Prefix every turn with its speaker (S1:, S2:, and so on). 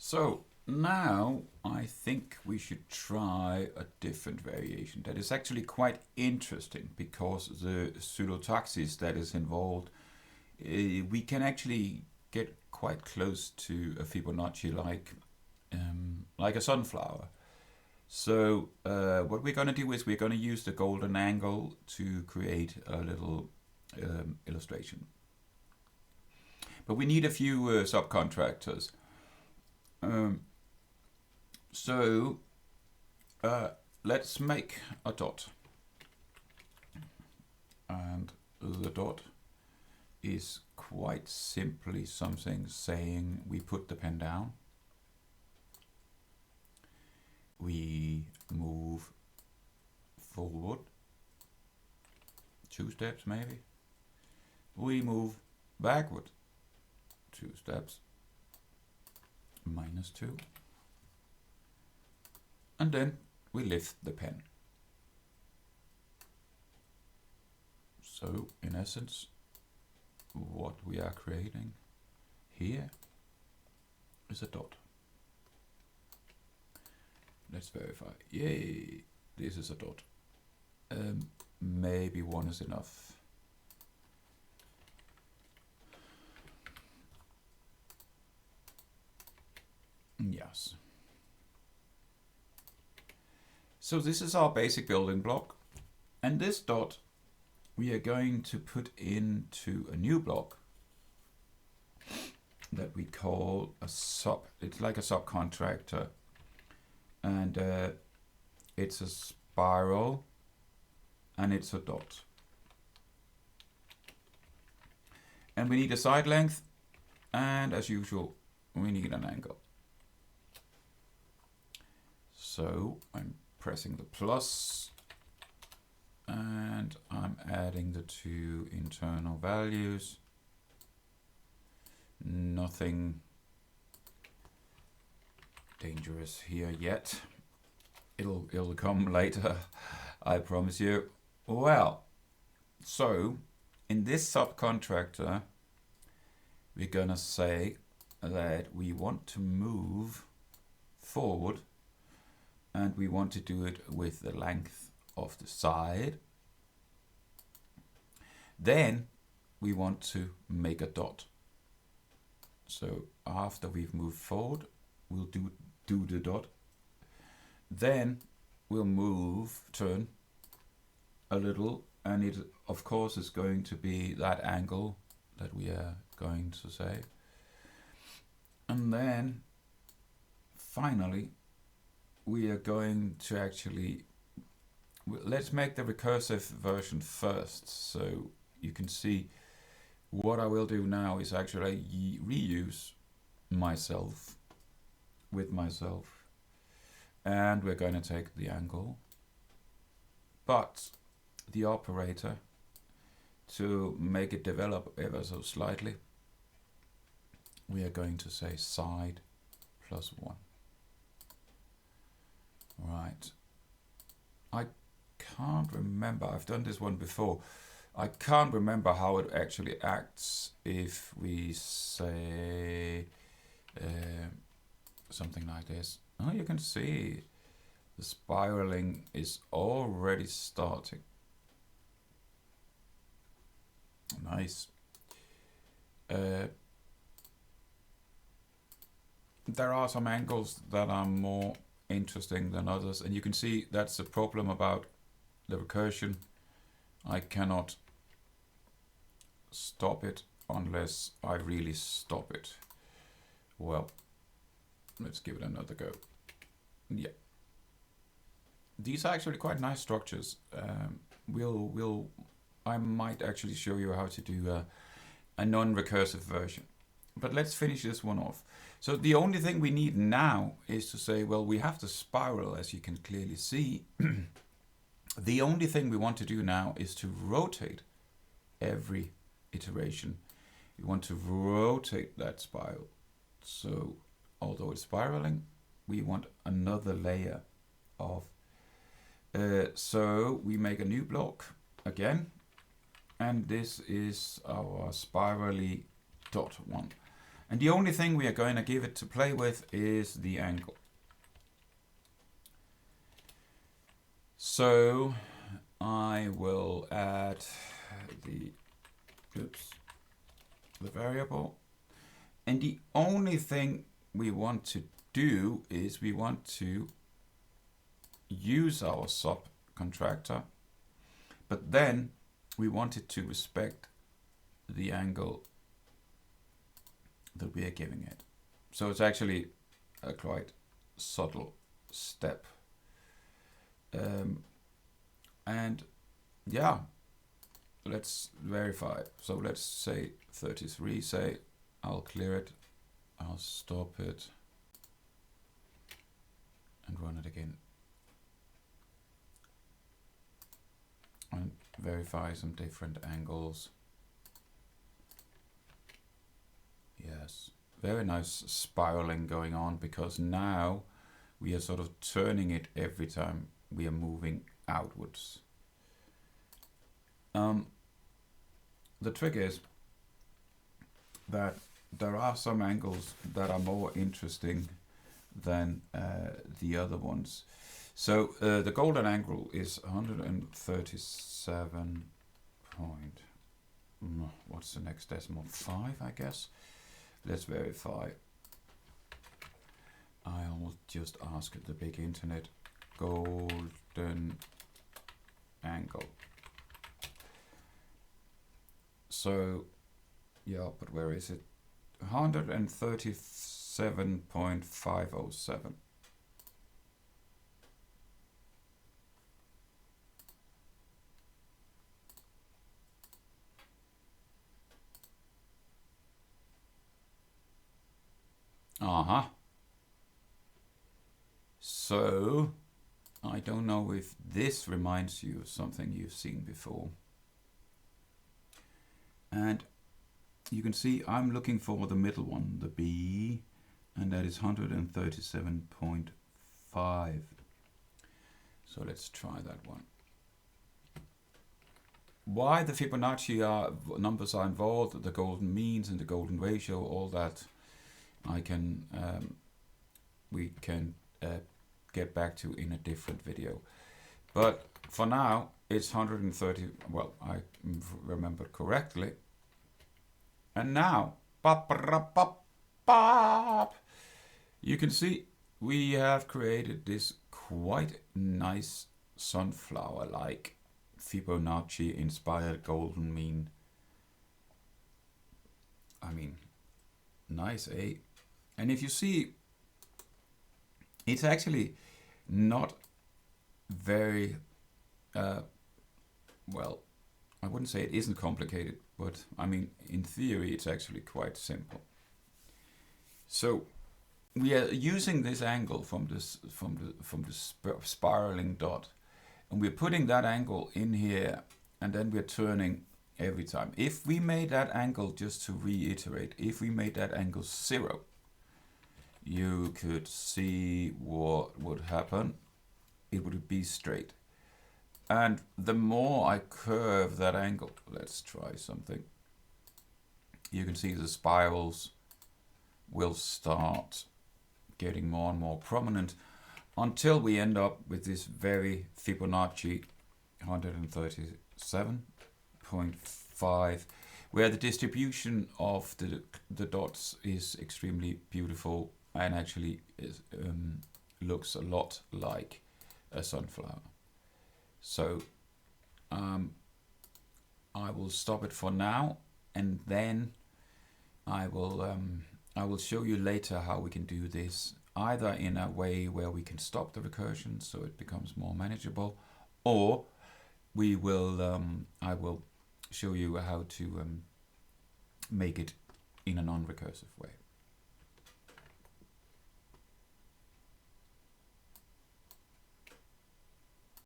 S1: So now I think we should try a different variation that is actually quite interesting because the pseudotaxis that is involved, we can actually get quite close to a Fibonacci like a sunflower. So what we're going to do is we're going to use the golden angle to create a little illustration. But we need a few subcontractors. Um, so let's make a dot. And the dot is quite simply something saying we put the pen down. We move forward 2 steps maybe. We move backward 2 steps. -2. And then we lift the pen. So in essence, what we are creating here is a dot. Let's verify. Yay, this is a dot. Maybe 1 is enough. Yes. So this is our basic building block. And this dot we are going to put into a new block that we call a sub. It's like a subcontractor. And it's a spiral and it's a dot. And we need a side length, and as usual, we need an angle. So I'm pressing the plus and I'm adding the 2 internal values. Nothing dangerous here yet. It'll come later, I promise you. Well, so in this subcontractor, we're gonna say that we want to move forward and we want to do it with the length of the side. Then we want to make a dot. So after we've moved forward, we'll do the dot. Then we'll turn a little, and it of course is going to be that angle that we are going to say. And then finally we are going to actually, let's make the recursive version first, so you can see what I will do now is actually reuse myself with myself, and we're going to take the angle, but the operator, to make it develop ever so slightly, we are going to say side plus 1. Right. I can't remember, I've done this one before. I can't remember how it actually acts if we say something like this. Oh, you can see the spiraling is already starting. Nice. There are some angles that are more interesting than others, and you can see that's the problem about the recursion. I cannot stop it unless I really stop it. Well, let's give it another go. Yeah, these are actually quite nice structures. I might actually show you how to do a non-recursive version. But let's finish this one off. So the only thing we need now is to say, well, we have the spiral, as you can clearly see. The only thing we want to do now is to rotate every iteration. We want to rotate that spiral. So although it's spiraling, we want another layer of. So we make a new block again, and this is our spirally dot one. And the only thing we are going to give it to play with is the angle. So I will add the variable. And the only thing we want to do is we want to use our subcontractor, but then we want it to respect the angle that we are giving it. So it's actually a quite subtle step. And yeah, let's verify. So let's say 33, say I'll clear it, I'll stop it and run it again. And verify some different angles. Yes, very nice spiraling going on, because now we are sort of turning it every time we are moving outwards. The trick is that there are some angles that are more interesting than the other ones. So the golden angle is 137 point, what's the next decimal? 5, I guess. Let's verify. I'll just ask the big internet. Golden angle. So yeah, but where is it? 137.507. So I don't know if this reminds you of something you've seen before. And you can see I'm looking for the middle one, the B, and that is 137.5. So let's try that one. Why the Fibonacci numbers are involved, the golden means and the golden ratio, all that we can get back to in a different video. But for now, it's 130, well, I remember correctly. And now, you can see we have created this quite nice sunflower-like Fibonacci-inspired golden mean. I mean, nice, eh? And if you see, it's actually not very, well, I wouldn't say it isn't complicated, but I mean, in theory, it's actually quite simple. So we are using this angle from the spiraling dot, and we're putting that angle in here, and then we're turning every time. If we made that angle, just to reiterate, if we made that angle 0, you could see what would happen. It would be straight. And the more I curve that angle, let's try something. You can see the spirals will start getting more and more prominent until we end up with this very Fibonacci 137.5, where the distribution of the dots is extremely beautiful and actually looks a lot like a sunflower. So I will stop it for now, and then I will show you later how we can do this, either in a way where we can stop the recursion so it becomes more manageable, or we will I will show you how to make it in a non-recursive way.